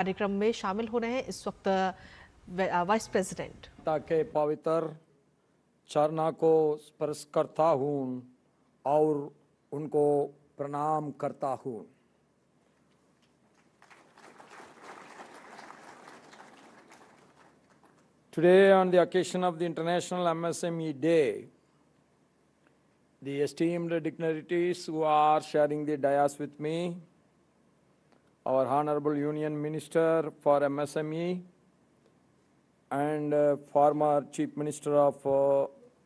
कार्यक्रम में शामिल हो रहे हैं इस वक्त वाइस प्रेसिडेंट। ताकि पवित्र चरणों को स्पर्श करता हूँ और उनको प्रणाम करता हूँ। Today, on the occasion of the International MSME Day, the esteemed dignitaries who are sharing the dais with me, our Honorable Union Minister for MSME and former Chief Minister of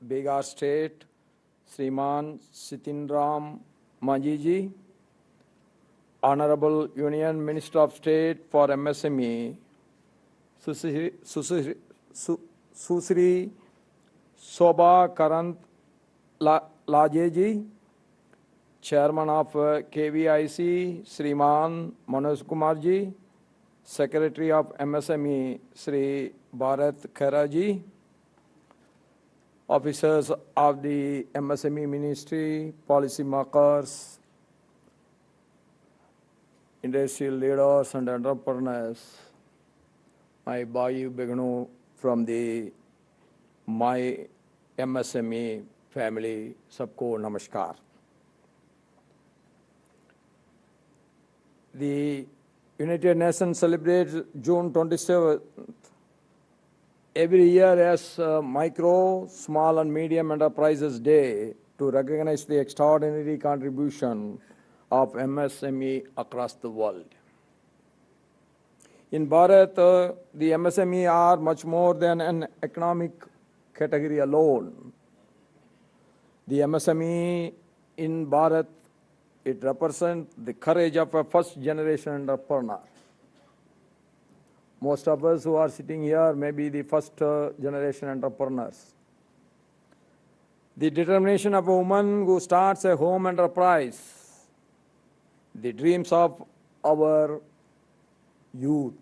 Bihar State, Sriman Sitinram Manjiji, Honorable Union Minister of State for MSME, Susri Soba Karant Lajeji, Chairman of KVIC, Sriman Manoj Kumarji, Secretary of MSME, Sri Bharat Kheraji, officers of the MSME Ministry, policy makers, industrial leaders and entrepreneurs, my Bhai Begnu from the my MSME family, sabko namaskar. The United Nations celebrates June 27th every year as Micro, Small and Medium Enterprises Day to recognize the extraordinary contribution of MSME across the world. In Bharat, the MSME are much more than an economic category alone. The MSME in Bharat, it represents the courage of a first-generation entrepreneur. Most of us who are sitting here may be the first-generation entrepreneurs. The determination of a woman who starts a home enterprise, the dreams of our youth,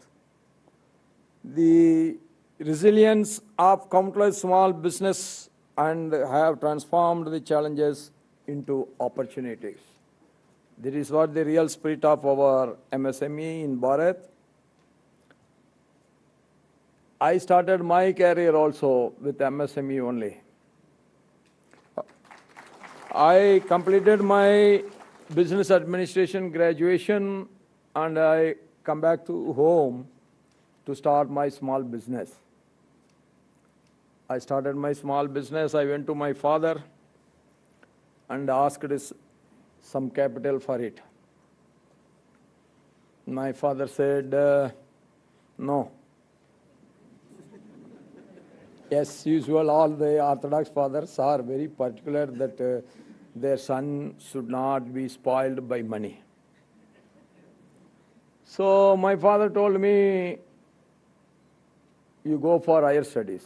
the resilience of countless small business and have transformed the challenges into opportunities. This is what the real spirit of our MSME in Bharat. I started my career also with MSME only. I completed my business administration graduation and I come back to home to start my small business. I started my small business. I went to my father and asked some capital for it. My father said, no. As usual, all the Orthodox fathers are very particular that their son should not be spoiled by money. So my father told me, you go for higher studies.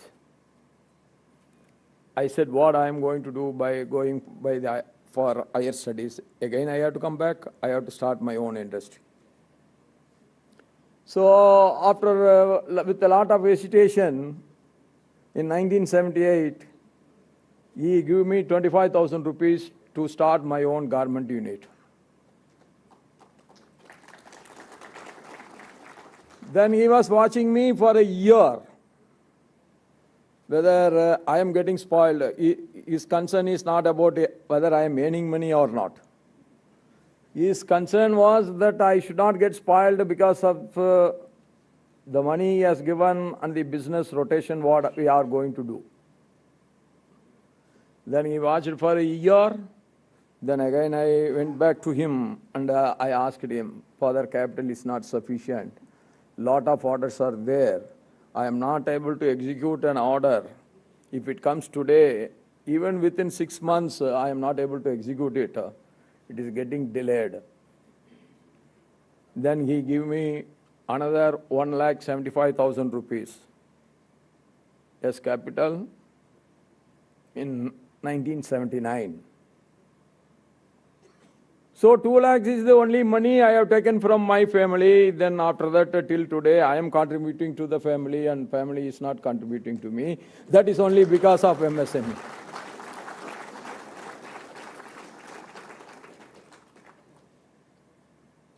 I said, what I am going to do by going for higher studies? Again, I have to come back. I have to start my own industry. So after, with a lot of hesitation, in 1978, he gave me 25,000 rupees to start my own garment unit. Then he was watching me for a year, whether I am getting spoiled. His concern is not about whether I am earning money or not. His concern was that I should not get spoiled because of the money he has given and the business rotation what we are going to do. Then he watched for a year. Then again I went back to him and I asked him, Father, capital is not sufficient. Lot of orders are there. I am not able to execute an order. If it comes today, even within 6 months, I am not able to execute it. It is getting delayed. Then he gave me another 1,75,000 rupees as capital in 1979. So 2 lakhs is the only money I have taken from my family. Then after that, till today, I am contributing to the family and family is not contributing to me. That is only because of MSME.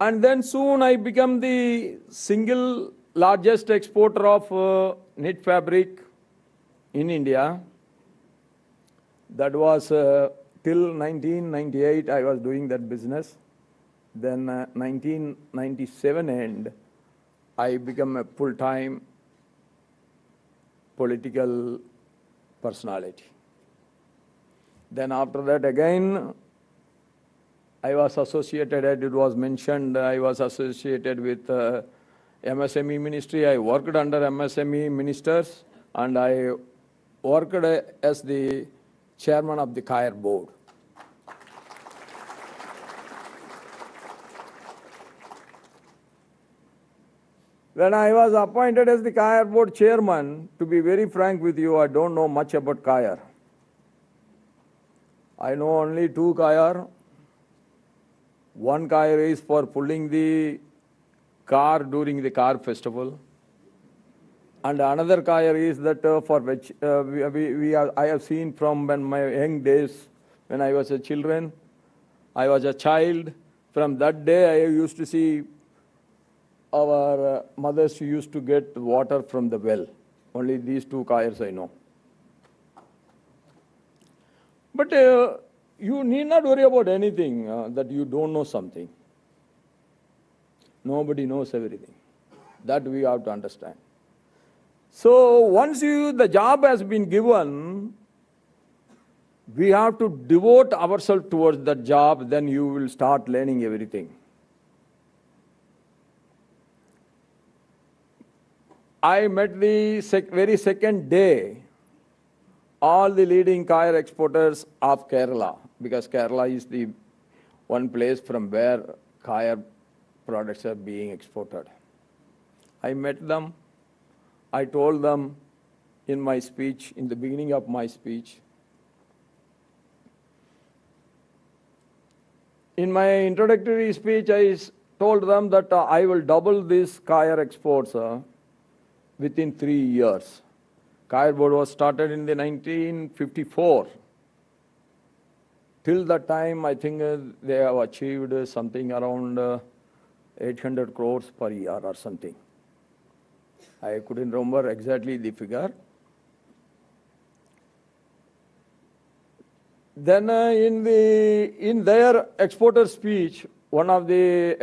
And then soon I became the single largest exporter of knit fabric in India. That was till 1998 I was doing that business. Then 1997 end, I became a full-time political personality. Then after that again, I was associated, as it was mentioned, I was associated with MSME ministry. I worked under MSME ministers, and I worked as the chairman of the Kaya board. When I was appointed as the Kaya board chairman, to be very frank with you, I don't know much about Kaya. I know only two Kaya. One Kaya is for pulling the car during the car festival. And another Kaya is that for which I have seen from when my young days, when I was a child. From that day, I used to see our mothers used to get water from the well. Only these two Kayas I know. But you need not worry about anything that you don't know something. Nobody knows everything. That we have to understand. So once the job has been given, we have to devote ourselves towards that job, then you will start learning everything. I met the very second day all the leading Kaya exporters of Kerala, because Kerala is the one place from where Kaya products are being exported. I met them. I told them in my speech, in the beginning of my speech, in my introductory speech, I told them that I will double this Kaya exports within 3 years. Kaya board was started in the 1954. Till that time, I think they have achieved something around 800 crores per year or something. I couldn't remember exactly the figure. Then in their exporter speech, one of the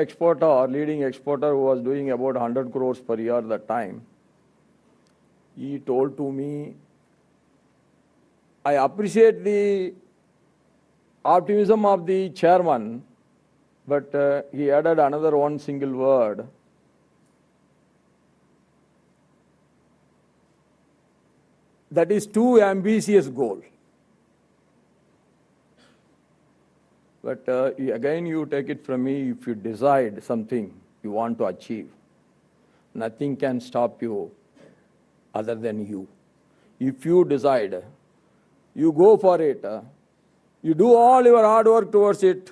leading exporter who was doing about 100 crores per year at that time, he told to me, I appreciate the optimism of the chairman, but he added another one single word. That is too ambitious goal. But again, you take it from me, if you decide something you want to achieve, nothing can stop you other than you. If you decide, you go for it, you do all your hard work towards it,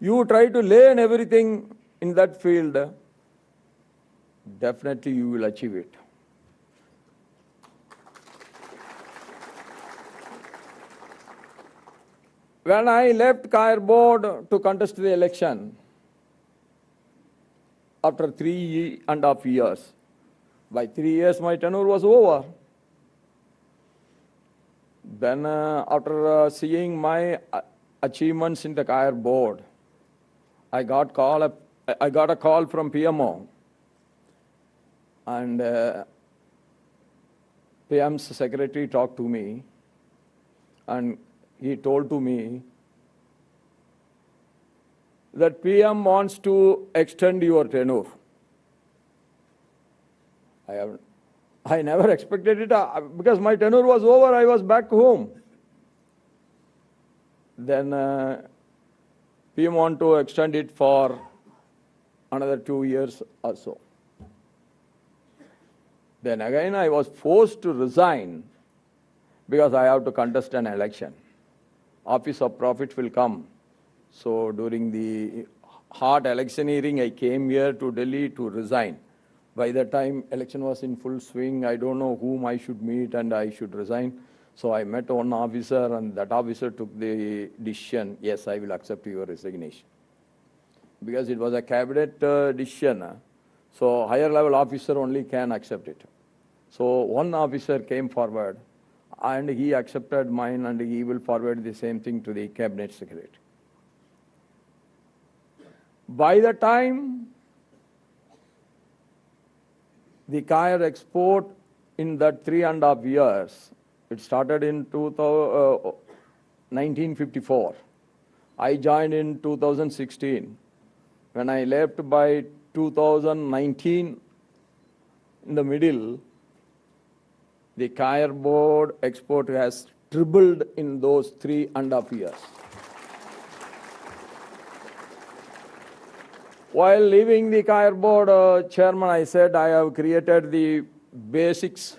you try to learn everything in that field, definitely you will achieve it. When I left Kaya board to contest the election, after 3.5 years, by 3 years my tenure was over. Then after seeing my achievements in the Kaya board, I got a call from PMO, and PM's secretary talked to me, and he told to me that PM wants to extend your tenure. I never expected it because my tenure was over, I was back home. Then PM want to extend it for another 2 years or so. Then again I was forced to resign because I have to contest an election. Office of Profit will come. So during the hot electioneering, I came here to Delhi to resign. By that time, election was in full swing. I don't know whom I should meet and I should resign. So I met one officer, and that officer took the decision, yes, I will accept your resignation. because it was a cabinet decision. So higher level officer only can accept it. So one officer came forward and he accepted mine and he will forward the same thing to the cabinet secretary. By the time the coir export in that 3.5 years, it started in 1954. I joined in 2016. When I left by 2019, in the middle, the coir board export has tripled in those 3.5 years. While leaving the coir board chairman, I said I have created the basics,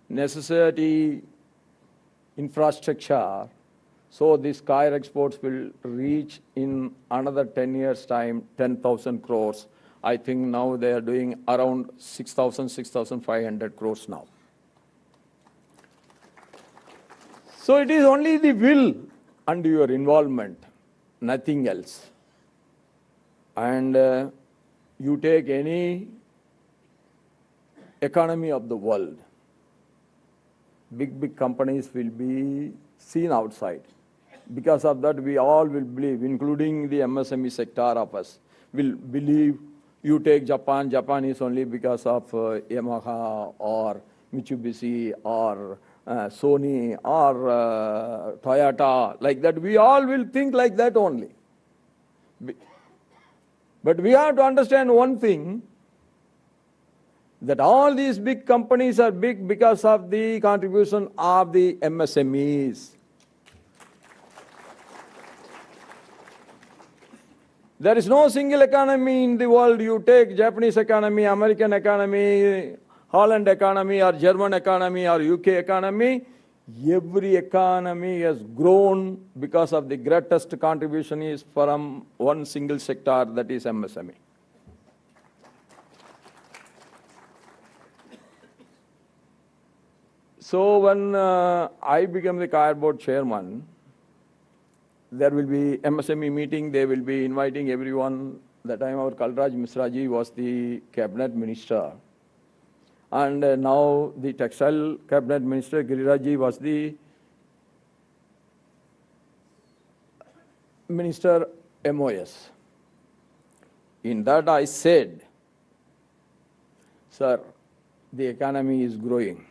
necessity, infrastructure. So this coir exports will reach in another 10 years' time 10,000 crores. I think now they are doing around 6,000, 6,500 crores now. So it is only the will and your involvement, nothing else. And you take any economy of the world, big companies will be seen outside. Because of that, we all will believe, including the MSME sector of us, will believe. You take Japan, Japan is only because of Yamaha or Mitsubishi or Sony or Toyota, like that. We all will think like that only. But we have to understand one thing, that all these big companies are big because of the contribution of the MSMEs. There is no single economy in the world. You take Japanese economy, American economy, Holland economy, or German economy, or UK economy. Every economy has grown because of the greatest contribution is from one single sector, that is MSME. So when I became the coir board chairman, there will be MSME meeting, they will be inviting everyone. That time our Kalraj Misraji was the cabinet minister. And now the textile cabinet minister, Giriraji, was the minister MOS. In that I said, sir, the economy is growing.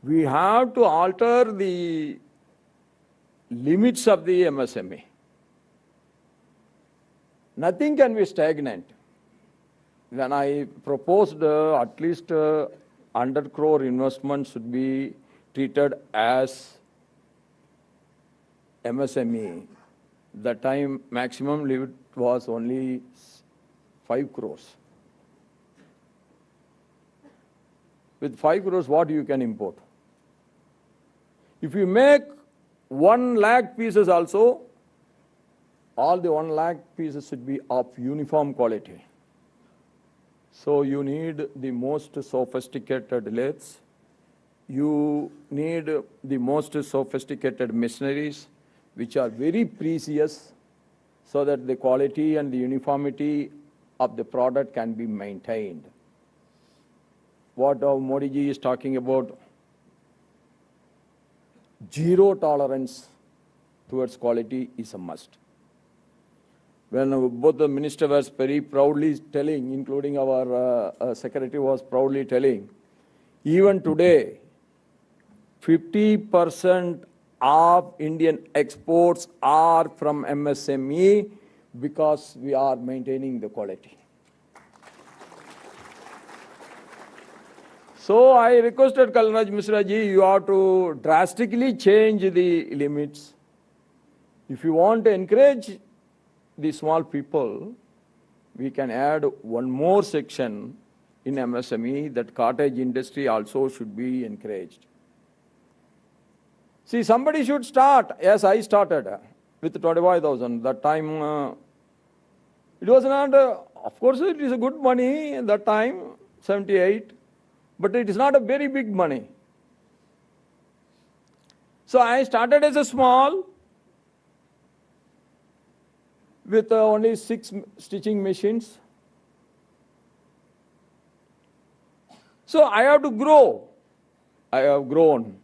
We have to alter the limits of the MSME. Nothing can be stagnant. When I proposed at least 100 crore investment should be treated as MSME, the time maximum limit was only 5 crores. With 5 crores, what you can import? If you make 1 lakh pieces also, all the 1 lakh pieces should be of uniform quality. So you need the most sophisticated lathes, you need the most sophisticated machineries, which are very precious, so that the quality and the uniformity of the product can be maintained. What Modi ji is talking about, zero tolerance towards quality is a must. When both the minister was very proudly telling, including our secretary was proudly telling, even today, 50% of Indian exports are from MSME because we are maintaining the quality. So I requested Kalraj Misra ji, you have to drastically change the limits. If you want to encourage the small people, we can add one more section in MSME, that cottage industry also should be encouraged. See, somebody should start. Yes, I started with 25,000. That time, it was not, of course, it is a good money at that time, 78, but it is not a very big money. So I started as a small. with only 6 stitching machines. So I have to grow. I have grown.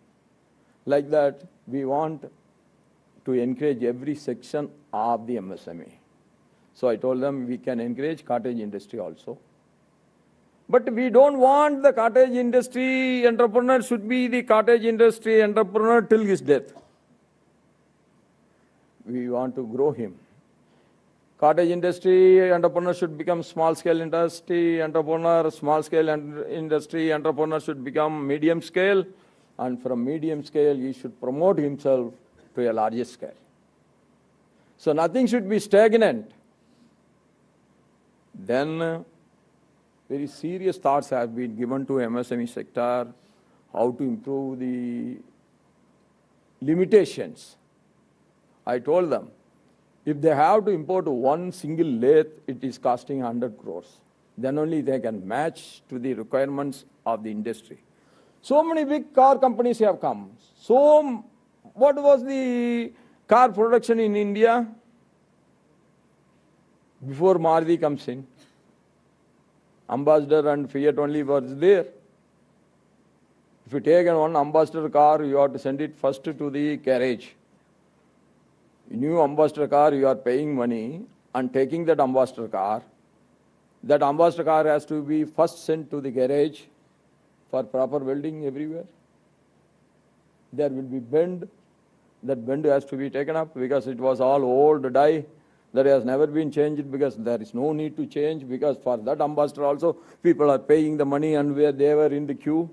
Like that, we want to encourage every section of the MSME. So I told them we can encourage cottage industry also. But we don't want the cottage industry entrepreneur should be the cottage industry entrepreneur till his death. We want to grow him. Cottage industry entrepreneur should become small scale industry entrepreneur, small scale industry entrepreneur should become medium scale, and from medium scale he should promote himself to a larger scale. So nothing should be stagnant. Then very serious thoughts have been given to MSME sector, how to improve the limitations. I told them, if they have to import one single lathe, it is costing 100 crores. Then only they can match to the requirements of the industry. So many big car companies have come. So what was the car production in India before Maruti comes in? Ambassador and Fiat only was there. If you take one Ambassador car, you have to send it first to the garage. New Ambassador car, you are paying money and taking that Ambassador car. That Ambassador car has to be first sent to the garage for proper welding everywhere. There will be bend. That bend has to be taken up because it was all old die. That has never been changed because there is no need to change, because for that Ambassador also people are paying the money and where they were in the queue.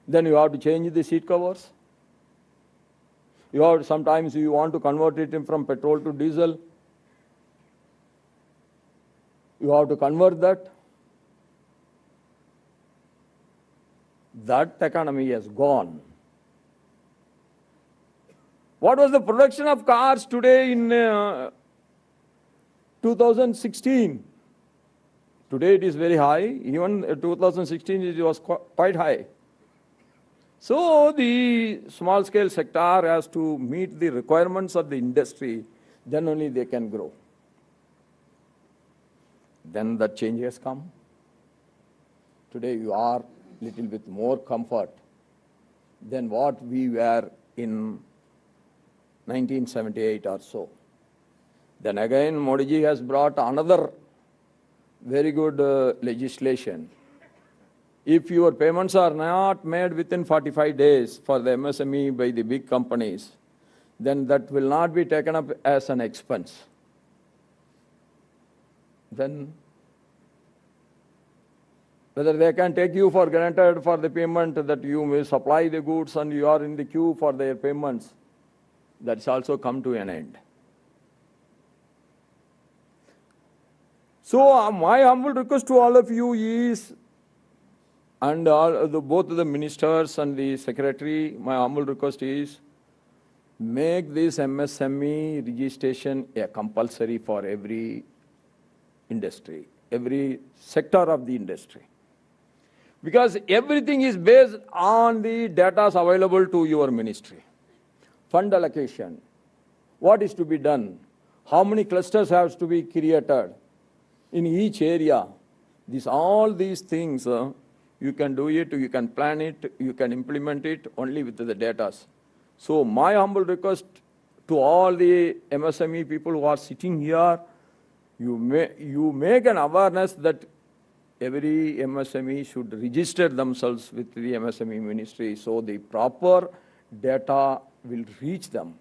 Then you have to change the seat covers. You have, sometimes you want to convert it from petrol to diesel. You have to convert that. That economy has gone. What was the production of cars today in 2016? Today it is very high. Even 2016 it was quite high. So the small scale sector has to meet the requirements of the industry, then only they can grow. Then that change has come. Today you are little bit more comfort than what we were in 1978 or so. Then again Modi ji has brought another very good legislation. If your payments are not made within 45 days for the MSME by the big companies, then that will not be taken up as an expense. Then whether they can take you for granted for the payment that you may supply the goods and you are in the queue for their payments, that's also come to an end. So my humble request to all of you is, and both the ministers and the secretary, my humble request is, make this MSME registration a compulsory for every industry, every sector of the industry. Because everything is based on the data available to your ministry. Fund allocation, what is to be done, how many clusters have to be created in each area. All these things, you can do it, you can plan it, you can implement it only with the data. So my humble request to all the MSME people who are sitting here, you make an awareness that every MSME should register themselves with the MSME ministry so the proper data will reach them,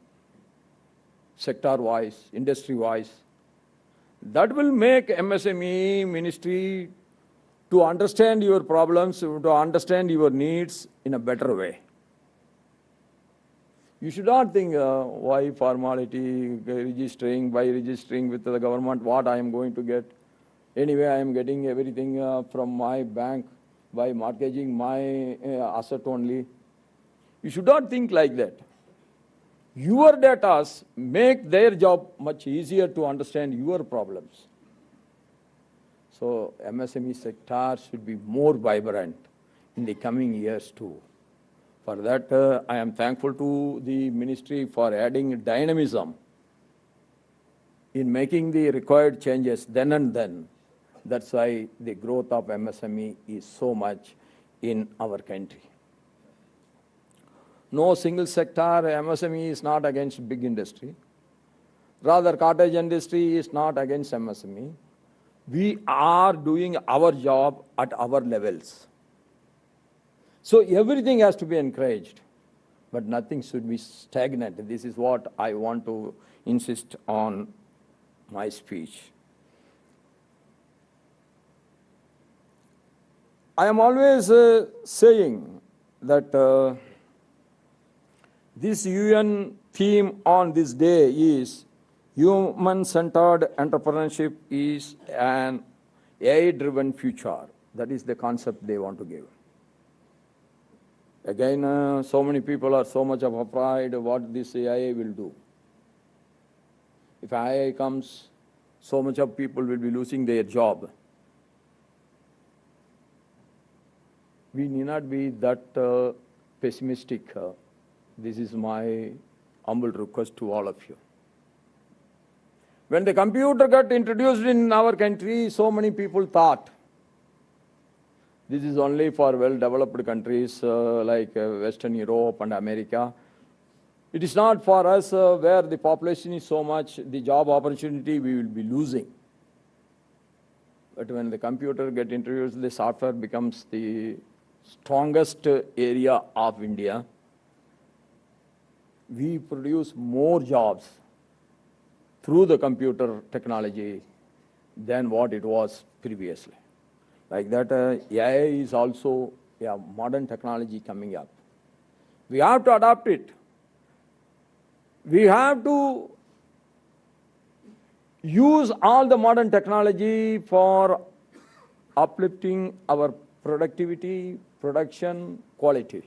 sector-wise, industry-wise. That will make MSME ministry to understand your problems, to understand your needs in a better way. You should not think why formality, registering, by registering with the government, what I am going to get. Anyway, I am getting everything from my bank by mortgaging my asset only. You should not think like that. Your data make their job much easier to understand your problems. So MSME sector should be more vibrant in the coming years too. For that, I am thankful to the ministry for adding dynamism in making the required changes then and then. That's why the growth of MSME is so much in our country. No single sector, MSME is not against big industry. Rather, cottage industry is not against MSME. We are doing our job at our levels. So everything has to be encouraged, but nothing should be stagnant. This is what I want to insist on my speech. I am always saying that this UN theme on this day is human-centered entrepreneurship is an AI-driven future. That is the concept they want to give. Again, so many people are so much of afraid of what this AI will do. If AI comes, so much of people will be losing their job. We need not be that pessimistic. This is my humble request to all of you. When the computer got introduced in our country, so many people thought this is only for well-developed countries like Western Europe and America. It is not for us where the population is so much, the job opportunity we will be losing. But when the computer gets introduced, the software becomes the strongest area of India. We produce more jobs through the computer technology than what it was previously. Like that, AI is also a modern technology coming up. We have to adopt it. We have to use all the modern technology for uplifting our productivity, production, quality.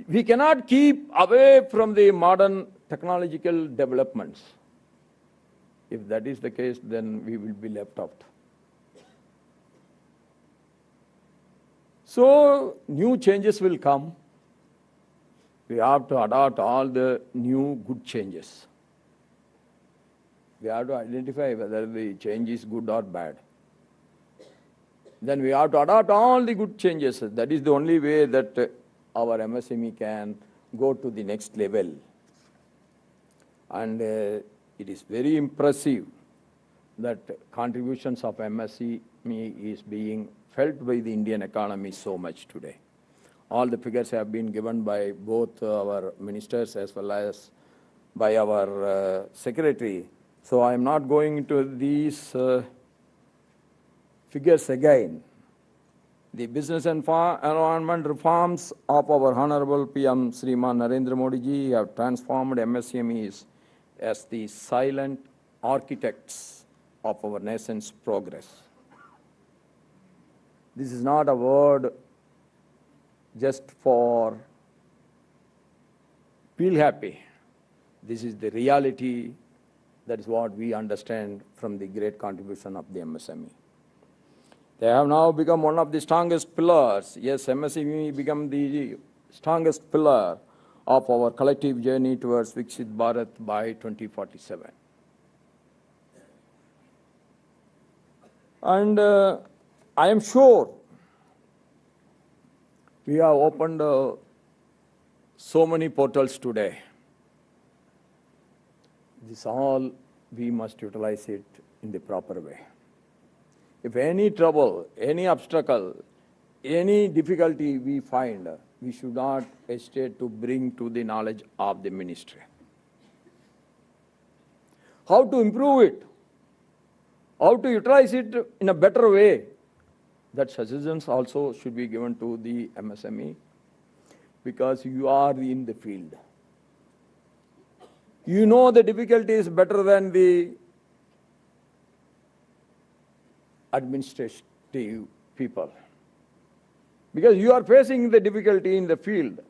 We cannot keep away from the modern technological developments. If that is the case, then we will be left out. So, new changes will come. We have to adopt all the new good changes. We have to identify whether the change is good or bad. Then we have to adopt all the good changes. That is the only way that our MSME can go to the next level. And it is very impressive that contributions of MSME is being felt by the Indian economy so much today. All the figures have been given by both our ministers as well as by our secretary. So I am not going into these figures again. The business and environment reforms of our Honorable PM Sriman Narendra Modi ji have transformed MSMEs as the silent architects of our nation's progress. This is not a word just for feel happy. This is the reality. That is what we understand from the great contribution of the MSME. They have now become one of the strongest pillars. Yes, MSME become the strongest pillar of our collective journey towards Viksit Bharat by 2047. And I am sure we have opened so many portals today. This all, we must utilize it in the proper way. If any trouble, any obstacle, any difficulty we find, we should not hesitate to bring to the knowledge of the ministry. How to improve it? How to utilize it in a better way? That suggestions also should be given to the MSME, because you are in the field. You know the difficulties better than the administrative people, because you are facing the difficulty in the field.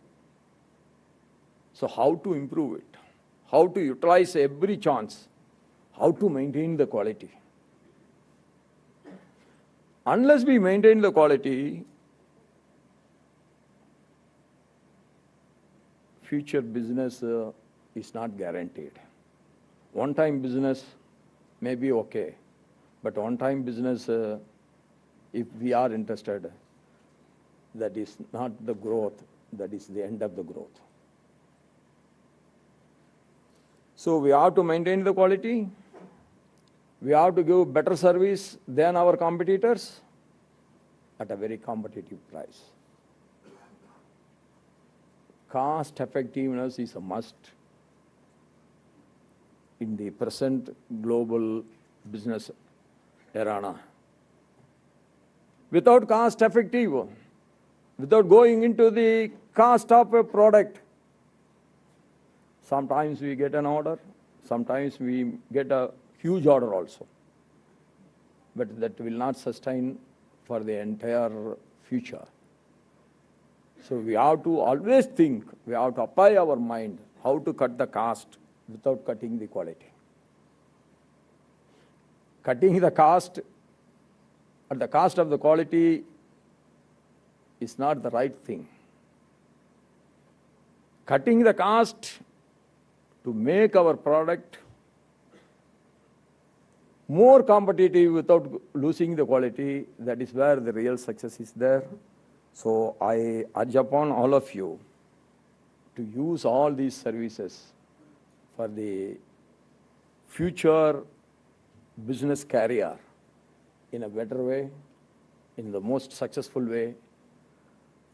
So how to improve it? How to utilize every chance? How to maintain the quality? Unless we maintain the quality, future business is not guaranteed. One-time business may be okay, but one-time business, if we are interested, that is not the growth, that is the end of the growth. So we have to maintain the quality. We have to give better service than our competitors at a very competitive price. Cost effectiveness is a must in the present global business arena. Without cost effective, without going into the cost of a product, sometimes we get an order, sometimes we get a huge order also, but that will not sustain for the entire future. So we have to always think, we have to apply our mind how to cut the cost without cutting the quality. Cutting the cost at the cost of the quality is not the right thing. Cutting the cost to make our product more competitive without losing the quality, that is where the real success is there. So I urge upon all of you to use all these services for the future business career in a better way, in the most successful way.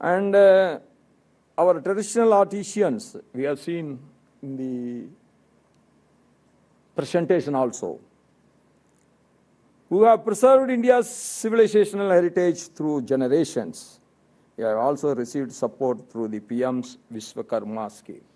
And our traditional artisans, we have seen in the presentation also, who have preserved India's civilizational heritage through generations. We have also received support through the PM's Vishwakarma scheme.